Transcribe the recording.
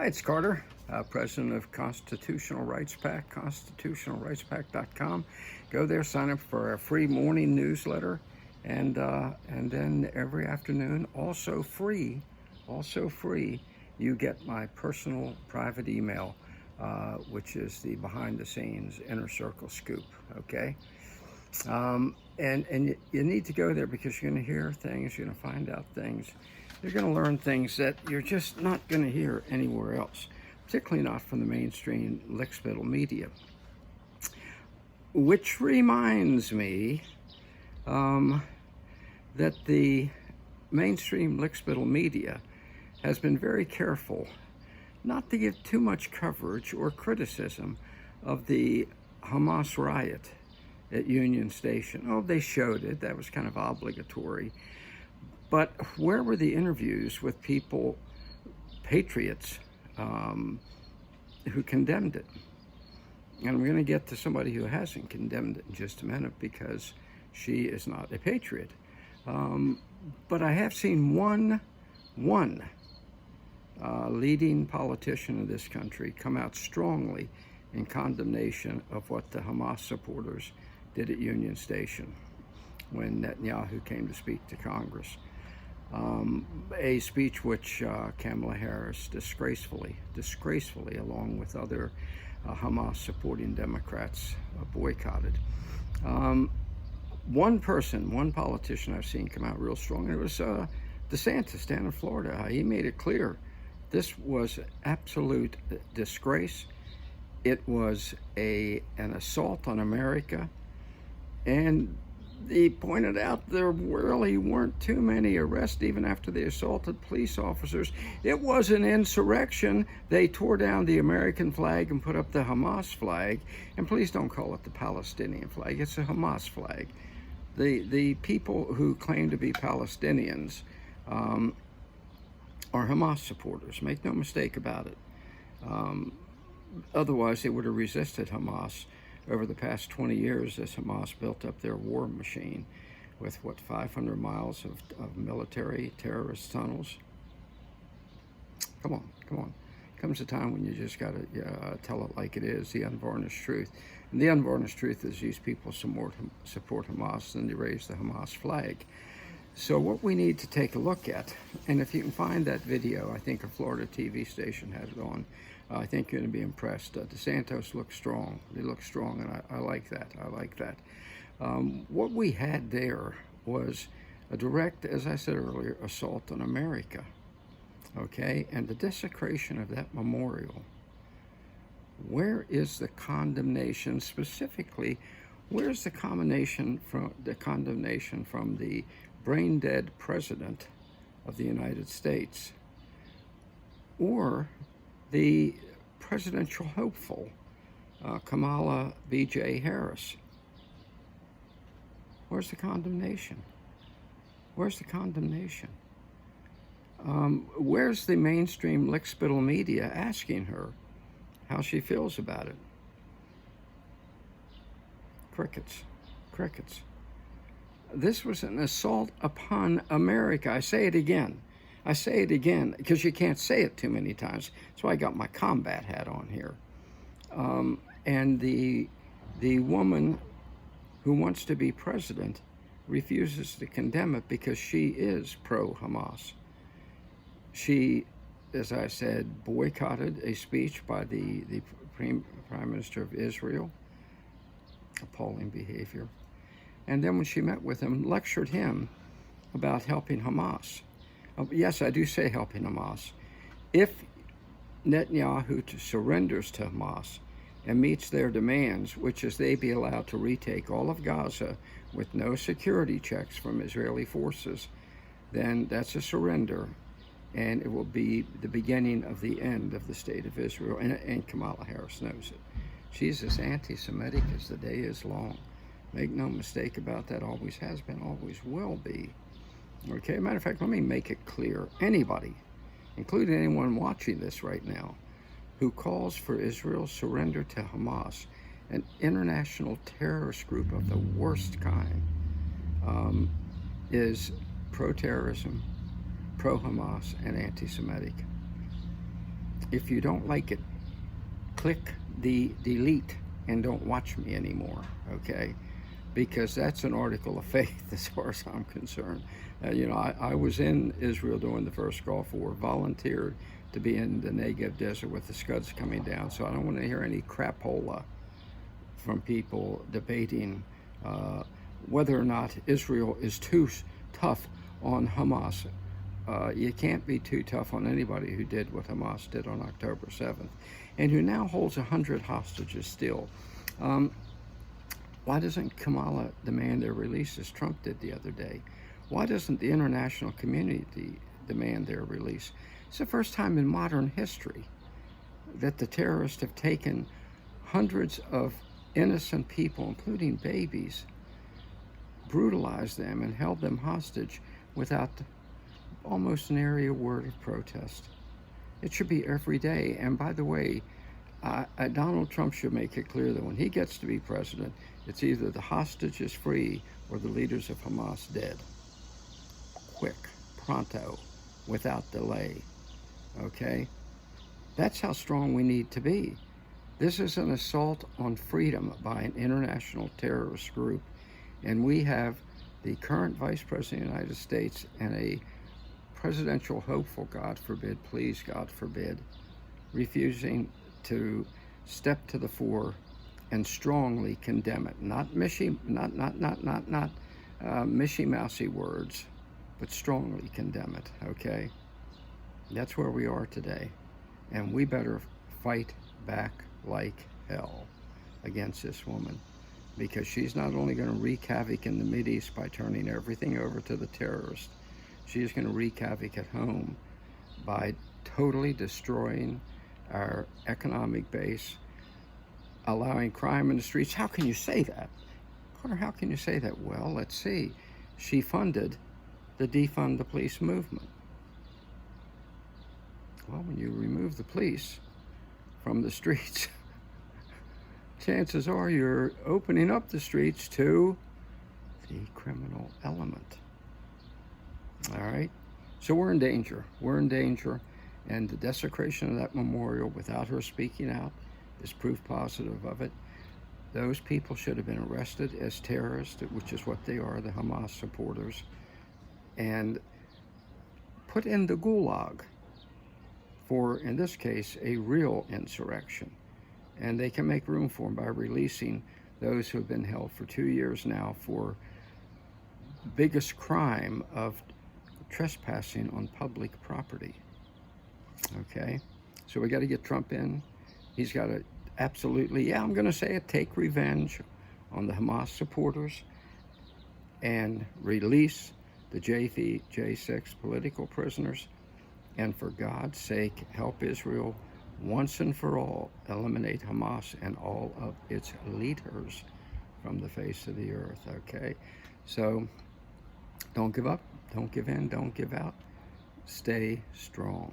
Hi, it's Carter, president of Constitutional Rights Pack, constitutionalrightspack.com. Go there, sign up for a free morning newsletter, and then every afternoon, also free, you get my personal private email, which is the behind-the-scenes inner circle scoop. Okay. And you need to go there because you're going to hear things, you're going to find out things, you're going to learn things that you're just not going to hear anywhere else, particularly not from the mainstream lickspittle media. Which reminds me that the mainstream lickspittle media has been very careful not to give too much coverage or criticism of the Hamas riot at Union Station. Oh, they showed it. That was kind of obligatory. But where were the interviews with people, patriots, who condemned it? And I'm going to get to somebody who hasn't condemned it in just a minute because she is not a patriot. But I have seen one leading politician of this country come out strongly in condemnation of what the Hamas supporters did at Union Station when Netanyahu came to speak to Congress. A speech which Kamala Harris disgracefully, along with other Hamas-supporting Democrats, boycotted. One politician I've seen come out real strong, and it was DeSantis down in Florida. He made it clear this was absolute disgrace. It was an assault on America, and he pointed out there really weren't too many arrests even after they assaulted police officers. It was an insurrection. They tore down the American flag and put up the Hamas flag. And please don't call it the Palestinian flag. It's a Hamas flag. The people who claim to be Palestinians are Hamas supporters. Make no mistake about it. Otherwise, they would have resisted Hamas over the past 20 years as Hamas built up their war machine with, 500 miles of military terrorist tunnels. Come on. Comes a time when you just got to tell it like it is, the unvarnished truth. And the unvarnished truth is these people support Hamas, and they raise the Hamas flag. So what we need to take a look at, and if you can find that video, I think a Florida TV station has it on, I think you're going to be impressed. DeSantis looks strong. They look strong, and I like that. What we had there was a direct, as I said earlier, assault on America. Okay? And the desecration of that memorial. Where is the condemnation specifically? Where's the condemnation from the brain-dead president of the United States, or the presidential hopeful, Kamala B.J. Harris? Where's the condemnation? Where's the mainstream lickspittle media asking her how she feels about it? Crickets. This was an assault upon America. I say it again because you can't say it too many times. That's why I got my combat hat on here. And the woman who wants to be president refuses to condemn it because she is pro-Hamas. She, as I said, boycotted a speech by the Prime Minister of Israel. Appalling behavior. And then when she met with him, lectured him about helping Hamas. Yes, I do say helping Hamas. If Netanyahu surrenders to Hamas and meets their demands, which is they be allowed to retake all of Gaza with no security checks from Israeli forces, then that's a surrender, and it will be the beginning of the end of the state of Israel. And Kamala Harris knows it. She's as anti-Semitic as the day is long. Make no mistake about that. Always has been, always will be. Okay, matter of fact, let me make it clear. Anybody, including anyone watching this right now, who calls for Israel's surrender to Hamas, an international terrorist group of the worst kind, is pro-terrorism, pro-Hamas, and anti-Semitic. If you don't like it, click the delete and don't watch me anymore, okay? Because that's an article of faith as far as I'm concerned. I was in Israel during the first Gulf War, volunteered to be in the Negev desert with the Scuds coming down, so I don't want to hear any crapola from people debating whether or not Israel is too tough on Hamas. You can't be too tough on anybody who did what Hamas did on October 7th and who now holds 100 hostages still. Why doesn't Kamala demand their release as Trump did the other day? Why doesn't the international community demand their release? It's the first time in modern history that the terrorists have taken hundreds of innocent people, including babies, brutalized them and held them hostage without almost nary a word of protest. It should be every day. And by the way, Donald Trump should make it clear that when he gets to be president, it's either the hostages free or the leaders of Hamas dead. Quick, pronto, without delay. Okay? That's how strong we need to be. This is an assault on freedom by an international terrorist group, and we have the current Vice President of the United States and a presidential hopeful, God forbid, please God forbid, refusing to step to the fore and strongly condemn it. Not mishy-mousy words, but strongly condemn it, okay? That's where we are today. And we better fight back like hell against this woman, because she's not only going to wreak havoc in the Mideast by turning everything over to the terrorists, she's going to wreak havoc at home by totally destroying our economic base, allowing crime in the streets. How can you say that? Carter, how can you say that? Well, let's see. She funded the defund the police movement. Well, when you remove the police from the streets, chances are you're opening up the streets to the criminal element. All right? So we're in danger. We're in danger. And the desecration of that memorial without her speaking out is proof positive of it. Those people should have been arrested as terrorists, which is what they are, the Hamas supporters, and put in the gulag for, in this case, a real insurrection. And they can make room for them by releasing those who have been held for 2 years now for the biggest crime of trespassing on public property. Okay, so we got to get Trump in. He's got to absolutely, I'm going to say it, take revenge on the Hamas supporters and release the J6 political prisoners. And for God's sake, help Israel once and for all eliminate Hamas and all of its leaders from the face of the earth, okay? So don't give up, don't give in, don't give out. Stay strong.